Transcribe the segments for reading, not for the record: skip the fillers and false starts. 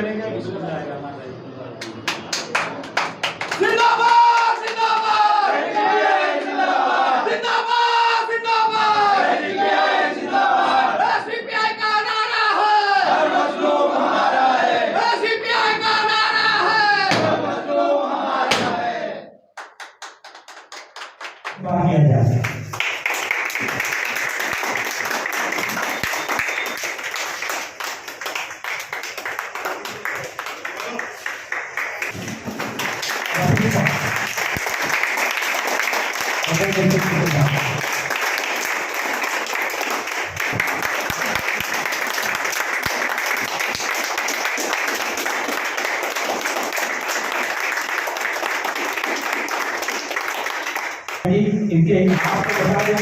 करेंगे। जिंदाबाद जिंदाबाद जिंदाबाद जिंदाबाद जिंदाबाद एसडीपीआई का नारा है, हर मजलूम हमारा है, एसडीपीआई का नारा है, हर मजलूम हमारा है। इनके आपको बता दें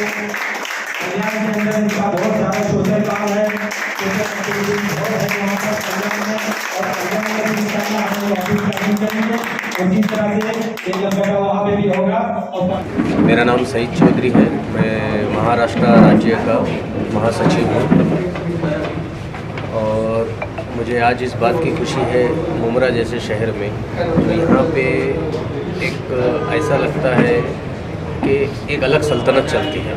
कल्याण के अंदर इनका बहुत सारा सोशल काम है, सोशल एक्टिविटीज बहुत है वहाँ पर कल्याण में, और कल्याण में भी इंशाअल्लाह हम लोग ऑफिस प्लानिंग करेंगे उसी तरह से ये जब वहाँ पे भी होगा। और मेरा नाम सईद चौधरी है, मैं महाराष्ट्र राज्य का महासचिव हूँ और मुझे आज इस बात की खुशी है मुमरा जैसे शहर में, तो यहाँ पे एक ऐसा लगता है कि एक अलग सल्तनत चलती है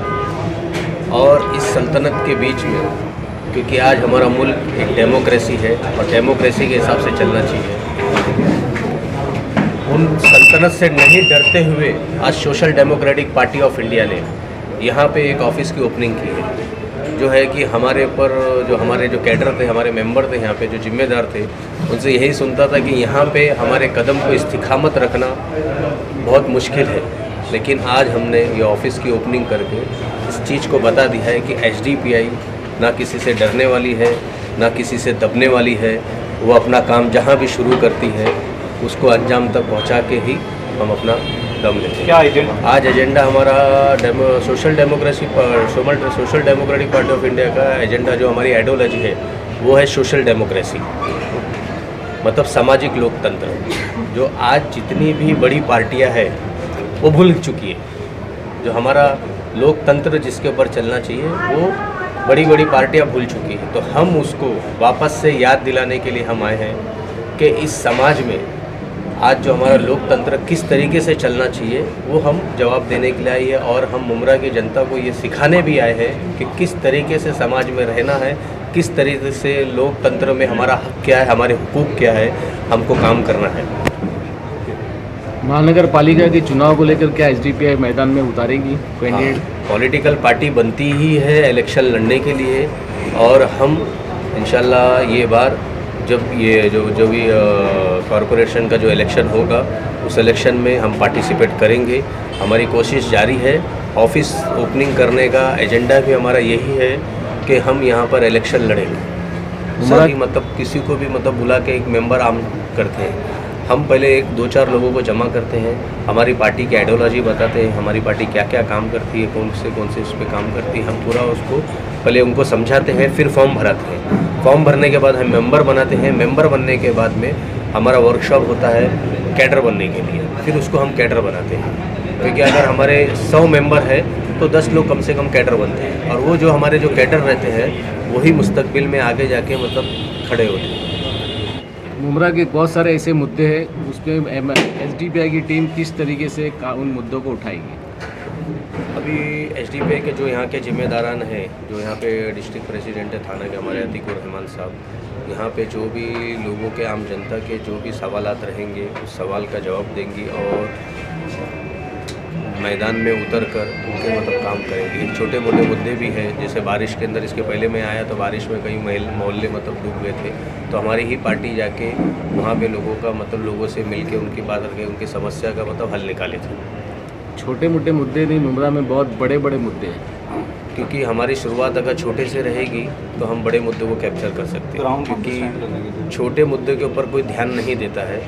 और इस सल्तनत के बीच में, क्योंकि आज हमारा मुल्क एक डेमोक्रेसी है और डेमोक्रेसी के हिसाब से चलना चाहिए, उन सल्तनत से नहीं डरते हुए आज social Democratic Party of India ने यहाँ पे एक ऑफिस की ओपनिंग की है, जो है कि हमारे ऊपर जो हमारे जो कैडर थे, हमारे मेंबर थे, यहाँ पे जो जिम्मेदार थे, उनसे यही सुनता था कि यहाँ पे हमारे कदम को इस्तिकामत रखना बहुत मुश्किल है, लेकिन आज हमने ये ऑफिस की ओपनिंग करके इस चीज़ को बता दिया है कि एसडीपीआई ना किसी से डरने वाली है, ना किसी से दबने वाली है, वो अपना काम जहाँ भी शुरू करती है उसको अंजाम तक पहुँचा के ही हम अपना दम लेते हैं। क्या एजेंडा? आज एजेंडा हमारा social Democratic Party of India का एजेंडा, जो हमारी आइडियोलॉजी है वो है सोशल डेमोक्रेसी, मतलब सामाजिक लोकतंत्र। जो आज जितनी भी बड़ी पार्टियां हैं वो भूल चुकी है, जो हमारा लोकतंत्र जिसके ऊपर चलना चाहिए वो बड़ी बड़ी पार्टियां भूल चुकी है। तो हम उसको वापस से याद दिलाने के लिए हम आए हैं कि इस समाज में आज जो हमारा लोकतंत्र किस तरीके से चलना चाहिए वो हम जवाब देने के लिए आए हैं, और हम मुमरा की जनता को ये सिखाने भी आए हैं कि किस तरीके से समाज में रहना है, किस तरीके से लोकतंत्र में हमारा हक क्या है, हमारे हुकूक क्या है, हमको काम करना है। महानगर पालिका के चुनाव को लेकर क्या एसडीपीआई मैदान में उतारेगी कैंडिडेट? पॉलिटिकल पार्टी बनती ही है इलेक्शन लड़ने के लिए, और हम इंशाल्लाह ये बार जब ये जो भी कॉरपोरेशन का जो इलेक्शन होगा उस इलेक्शन में हम पार्टिसिपेट करेंगे। हमारी कोशिश जारी है, ऑफिस ओपनिंग करने का एजेंडा भी हमारा यही है कि हम यहाँ पर इलेक्शन लड़ेंगे। सभी मतलब किसी को भी मतलब बुला के एक मेंबर आम करते हैं, हम पहले एक दो चार लोगों को जमा करते हैं, हमारी पार्टी की आइडियोलॉजी बताते हैं, हमारी पार्टी क्या क्या काम करती है, कौन से उस पर काम करती है, हम पूरा उसको पहले उनको समझाते हैं, फिर फॉर्म भराते हैं। फॉर्म भरने के बाद हम मेंबर बनाते हैं, मेंबर बनने के बाद में हमारा वर्कशॉप होता है कैडर बनने के लिए, फिर उसको हम कैडर बनाते हैं, क्योंकि अगर हमारे 100 मेंबर है तो 10 लोग कम से कम कैडर बनते हैं, और वो जो हमारे जो कैडर रहते हैं वही मुस्तकबिल में आगे जाके मतलब खड़े होते हैं। मुमरा के बहुत सारे ऐसे मुद्दे हैं, उसमें एसडीपीआई की टीम किस तरीके से उन मुद्दों को उठाएगी? अभी एसडीपीआई के जो यहाँ के जिम्मेदारान हैं, जो यहाँ पे डिस्ट्रिक्ट प्रेसिडेंट है थाना के हमारे अतीकुर रहमान साहब, यहाँ पे जो भी लोगों के आम जनता के जो भी सवालात रहेंगे उस सवाल का जवाब देंगी और मैदान में उतर कर उनके मतलब काम करेंगे। छोटे मोटे मुद्दे भी हैं, जैसे बारिश के अंदर, इसके पहले मैं आया तो बारिश में कई मोहल्ले मतलब डूब गए थे, तो हमारी ही पार्टी जाके वहाँ पे लोगों का मतलब लोगों से मिलके उनकी बात करके उनकी समस्या का मतलब हल निकाले थे। छोटे मोटे मुद्दे नहीं, मुमरा में बहुत बड़े बड़े मुद्दे हैं, क्योंकि हमारी शुरुआत अगर छोटे से रहेगी तो हम बड़े मुद्दों को कैप्चर कर सकते हैं, क्योंकि छोटे मुद्दे के ऊपर कोई ध्यान नहीं देता है।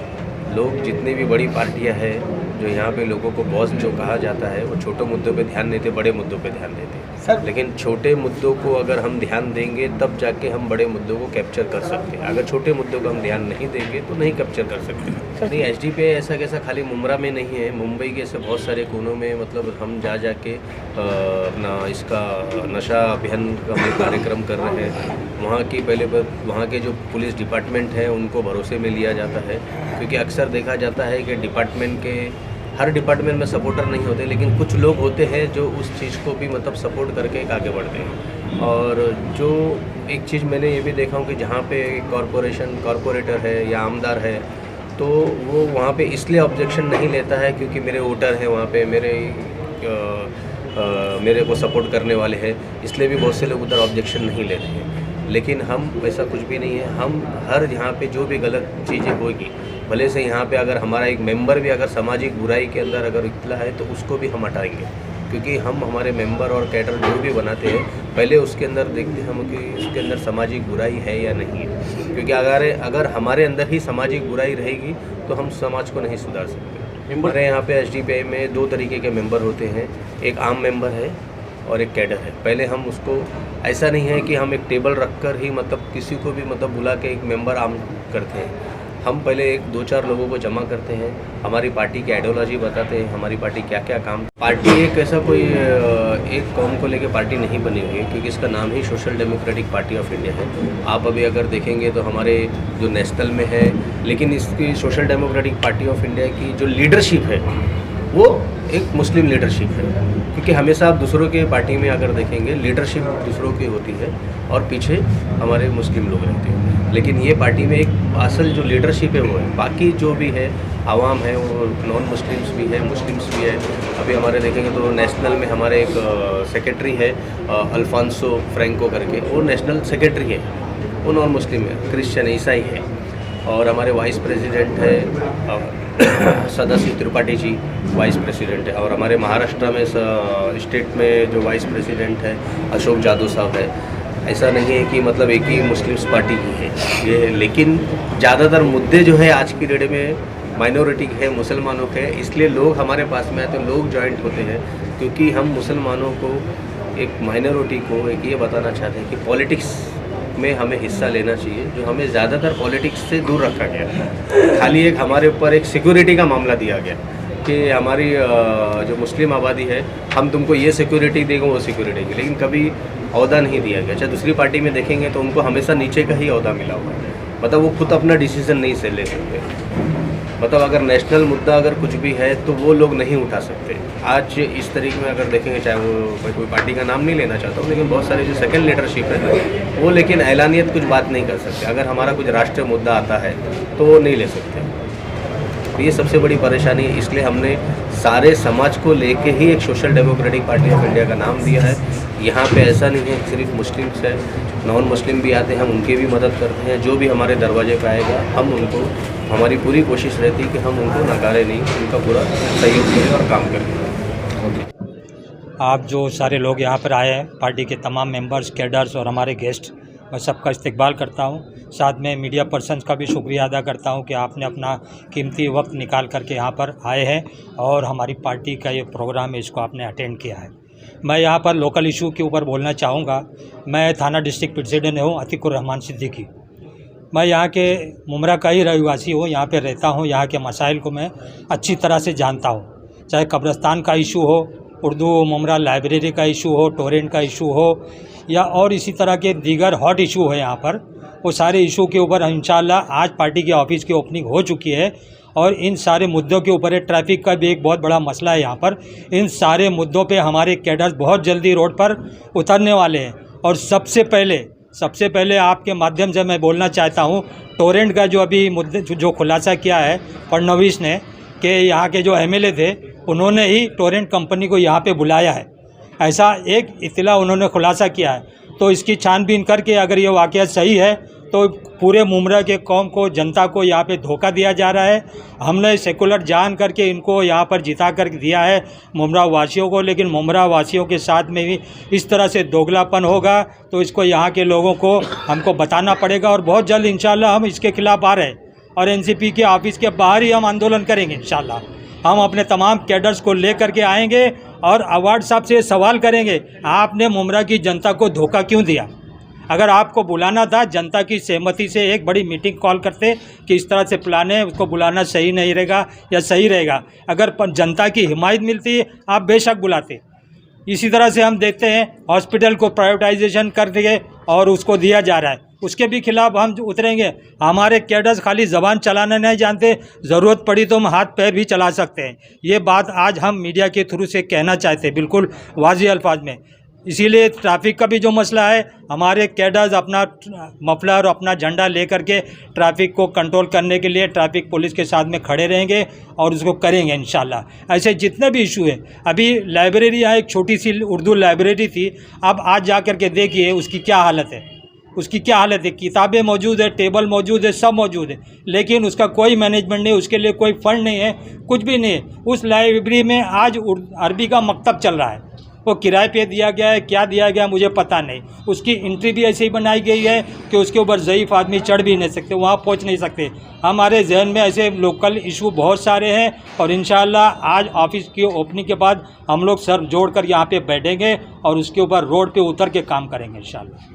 लोग जितनी भी बड़ी पार्टियां हैं जो यहाँ पे लोगों को बॉस जो कहा जाता है वो छोटे मुद्दों पे ध्यान देते, बड़े मुद्दों पे ध्यान देते सर लेकिन छोटे मुद्दों को अगर हम ध्यान देंगे तब जाके हम बड़े मुद्दों को कैप्चर कर सकते हैं। अगर छोटे मुद्दों को हम ध्यान नहीं देंगे तो नहीं कैप्चर कर सकते। नहीं, एसडीपीआई ऐसा कैसा खाली मुमरा में नहीं है, मुंबई के ऐसे बहुत सारे कोनों में मतलब हम जा के अपना इसका नशा अभियान का हम कार्यक्रम कर रहे हैं। वहाँ की वहाँ के जो पुलिस डिपार्टमेंट है उनको भरोसे में लिया जाता है, क्योंकि अक्सर देखा जाता है कि डिपार्टमेंट के हर डिपार्टमेंट में सपोर्टर नहीं होते, लेकिन कुछ लोग होते हैं जो उस चीज़ को भी मतलब सपोर्ट करके एक आगे बढ़ते हैं। और जो एक चीज़ मैंने ये भी देखा हूँ कि जहाँ पे कॉरपोरेटर है या आमदार है तो वो वहाँ पे इसलिए ऑब्जेक्शन नहीं लेता है क्योंकि मेरे वोटर हैं वहाँ पे, मेरे को सपोर्ट करने वाले हैं, इसलिए भी बहुत से लोग उधर ऑब्जेक्शन नहीं लेते हैं। लेकिन हम वैसा कुछ भी नहीं है। हम हर यहाँ पे जो भी गलत चीज़ें होगी, भले से यहाँ पे अगर हमारा एक मेंबर भी अगर सामाजिक बुराई के अंदर अगर इतला है तो उसको भी हम हटाएंगे, क्योंकि हम हमारे मेंबर और कैडर जो भी बनाते हैं पहले उसके अंदर देखते हैं हम कि उसके अंदर सामाजिक बुराई है या नहीं है। क्योंकि अगर हमारे अंदर ही सामाजिक बुराई रहेगी तो हम समाज को नहीं सुधार सकते। हमारे यहाँ पे एसडीपीआई में 2 तरीके के मेंबर होते हैं, एक आम मेंबर है और एक कैडर है। पहले हम उसको ऐसा नहीं है कि हम एक टेबल रखकर ही मतलब किसी को भी मतलब बुला के एक मेंबर आम करते हैं। हम पहले 1-2-4 लोगों को जमा करते हैं, हमारी पार्टी की आइडियोलॉजी बताते हैं, हमारी पार्टी क्या क्या काम। पार्टी एक ऐसा कोई एक कौम को लेके पार्टी नहीं बनी हुई है, क्योंकि इसका नाम ही Social Democratic Party of India है। आप अभी अगर देखेंगे तो हमारे जो नेशनल में है, लेकिन इसकी social Democratic Party of India की जो लीडरशिप है वो एक मुस्लिम लीडरशिप है, क्योंकि हमेशा आप दूसरों के पार्टी में अगर देखेंगे लीडरशिप दूसरों की होती है और पीछे हमारे मुस्लिम लोग रहते हैं। लेकिन ये पार्टी में एक असल जो लीडरशिप है वो है, बाकी जो भी है आवाम है वो नॉन मुस्लिम्स भी है, मुस्लिम्स भी है। अभी हमारे देखेंगे तो नेशनल में हमारे एक सेक्रेटरी है अल्फांसो फ्रैंको करके, वो नेशनल सेक्रेटरी है, वो नॉन मुस्लिम है, क्रिश्चियन ईसाई है। और हमारे वाइस प्रेसिडेंट है सदाशिव त्रिपाठी जी वाइस प्रेसिडेंट है। और हमारे महाराष्ट्र में स्टेट में जो वाइस प्रेसिडेंट है अशोक जादव साहब है। ऐसा नहीं है कि मतलब एक ही मुस्लिम्स पार्टी की है ये, लेकिन ज़्यादातर मुद्दे जो है आज की डेट में माइनॉरिटी है, मुसलमानों के, इसलिए लोग हमारे पास में आते हैं, लोग जॉइंट होते हैं, क्योंकि हम मुसलमानों को एक माइनॉरिटी को एक ये बताना चाहते हैं कि पॉलिटिक्स में हमें हिस्सा लेना चाहिए, जो हमें ज़्यादातर पॉलिटिक्स से दूर रखा गया। खाली एक हमारे ऊपर एक सिक्योरिटी का मामला दिया गया कि हमारी जो मुस्लिम आबादी है हम तुमको ये सिक्योरिटी देंगे वो सिक्योरिटी देंगे, लेकिन कभी अहदा नहीं दिया गया। चाहे दूसरी पार्टी में देखेंगे तो उनको हमेशा नीचे का ही अहदा मिला हुआ है, मतलब वो खुद अपना डिसीजन नहीं से ले सकते। मतलब अगर नेशनल मुद्दा अगर कुछ भी है तो वो लोग नहीं उठा सकते। आज इस तरीके में अगर देखेंगे, चाहे वो मैं कोई पार्टी का नाम नहीं लेना चाहता हूँ, लेकिन बहुत सारे जो सेकंड लीडरशिप है वो लेकिन ऐलानियत कुछ बात नहीं कर सकते। अगर हमारा कुछ राष्ट्रीय मुद्दा आता है तो वो नहीं ले सकते। तो ये सबसे बड़ी परेशानी है, इसलिए हमने सारे समाज को लेके ही एक social Democratic Party of India का नाम दिया है। यहाँ पे ऐसा नहीं है सिर्फ मुस्लिम्स है, नॉन मुस्लिम भी आते हैं, हम उनकी भी मदद करते हैं। जो भी हमारे दरवाजे पे आएगा हम उनको, हमारी पूरी कोशिश रहती है कि हम उनको नकारे नहीं, उनका पूरा सहयोग करें और काम करें। आप जो सारे लोग यहाँ पर आए हैं, पार्टी के तमाम मेंबर्स, कैडर्स और हमारे गेस्ट, मैं सबका इस्तकबाल करता हूँ। साथ में मीडिया पर्सन्स का भी शुक्रिया अदा करता हूँ कि आपने अपना कीमती वक्त निकाल करके यहाँ पर आए हैं और हमारी पार्टी का ये प्रोग्राम है इसको आपने अटेंड किया है। मैं यहाँ पर लोकल इशू के ऊपर बोलना चाहूँगा। मैं थाना डिस्ट्रिक्ट प्रेसिडेंट हूँ अतीकुर रहमान सिद्दीकी। मैं यहाँ के मुमरा का ही रहवासी हूँ, यहाँ पे रहता हूँ, यहाँ के मसाइल को मैं अच्छी तरह से जानता हूँ। चाहे कब्रिस्तान का इशू हो, उर्दू मुमरा लाइब्रेरी का इशू हो, टोरेंट का इशू हो, या और इसी तरह के दीगर हॉट इशू है यहाँ पर, वो सारे इशू के ऊपर इंशाल्लाह आज पार्टी के ऑफिस की ओपनिंग हो चुकी है और इन सारे मुद्दों के ऊपर ट्रैफिक का भी एक बहुत बड़ा मसला है यहाँ पर। इन सारे मुद्दों पे हमारे कैडर्स बहुत जल्दी रोड पर उतरने वाले हैं। और सबसे पहले आपके माध्यम से मैं बोलना चाहता हूँ, टोरेंट का जो अभी मुद्दे जो खुलासा किया है फडणवीस ने कि यहाँ के जो एमएलए थे उन्होंने ही टोरेंट कंपनी को यहाँ पे बुलाया है, ऐसा एक इत्तला उन्होंने खुलासा किया है। तो इसकी छानबीन करके अगर ये वाक़या सही है तो पूरे मुमरा के कौम को, जनता को यहाँ पे धोखा दिया जा रहा है। हमने सेकुलर जान करके इनको यहाँ पर जिता कर दिया है मुमरा वासियों को, लेकिन मुमरा वासियों के साथ में भी इस तरह से दोगलापन होगा तो इसको यहाँ के लोगों को हमको बताना पड़ेगा। और बहुत जल्द इंशाल्लाह हम इसके खिलाफ़ आ रहे हैं और एनसीपी के ऑफिस के बाहर ही हम आंदोलन करेंगे इंशाल्लाह। हम अपने तमाम कैडर्स को ले करके आएंगे और अवार्ड साहब से सवाल करेंगे, आपने मुमरा की जनता को धोखा क्यों दिया? अगर आपको बुलाना था जनता की सहमति से एक बड़ी मीटिंग कॉल करते कि इस तरह से प्लान है, उसको बुलाना सही नहीं रहेगा या सही रहेगा। अगर जनता की हिमायत मिलती आप बेशक बुलाते। इसी तरह से हम देखते हैं हॉस्पिटल को प्राइवेटाइजेशन कर दिए और उसको दिया जा रहा है, उसके भी खिलाफ हम उतरेंगे। हमारे कैडर्स खाली ज़बान चलाना नहीं जानते, ज़रूरत पड़ी तो हम हाथ पैर भी चला सकते हैं। ये बात आज हम मीडिया के थ्रू से कहना चाहते हैं बिल्कुल वाज़ेह अल्फाज में। इसीलिए ट्रैफिक का भी जो मसला है, हमारे कैडर्स अपना मफलर और अपना झंडा लेकर के ट्रैफिक को कंट्रोल करने के लिए ट्रैफिक पुलिस के साथ में खड़े रहेंगे और उसको करेंगे इंशाल्लाह। ऐसे जितने भी इशू है, अभी लाइब्रेरी यहाँ एक छोटी सी उर्दू लाइब्रेरी थी, अब आज जा कर के देखिए उसकी क्या हालत है, उसकी क्या हालत है। किताबें मौजूद है, टेबल मौजूद है, सब मौजूद है, लेकिन उसका कोई मैनेजमेंट नहीं, उसके लिए कोई फंड नहीं है, कुछ भी नहीं है। उस लाइब्रेरी में आज अरबी का मकतब चल रहा है, वो किराए पे दिया गया है, क्या दिया गया मुझे पता नहीं। उसकी एंट्री भी ऐसे ही बनाई गई है कि उसके ऊपर ज़ईफ़ आदमी चढ़ भी नहीं सकते, वहाँ पहुँच नहीं सकते। हमारे जहन में ऐसे लोकल इशू बहुत सारे हैं और इंशाल्लाह आज ऑफिस की ओपनिंग के बाद हम लोग सर जोड़ कर यहाँ पे बैठेंगे और उसके ऊपर रोड पे उतर के काम करेंगे इंशाल्लाह।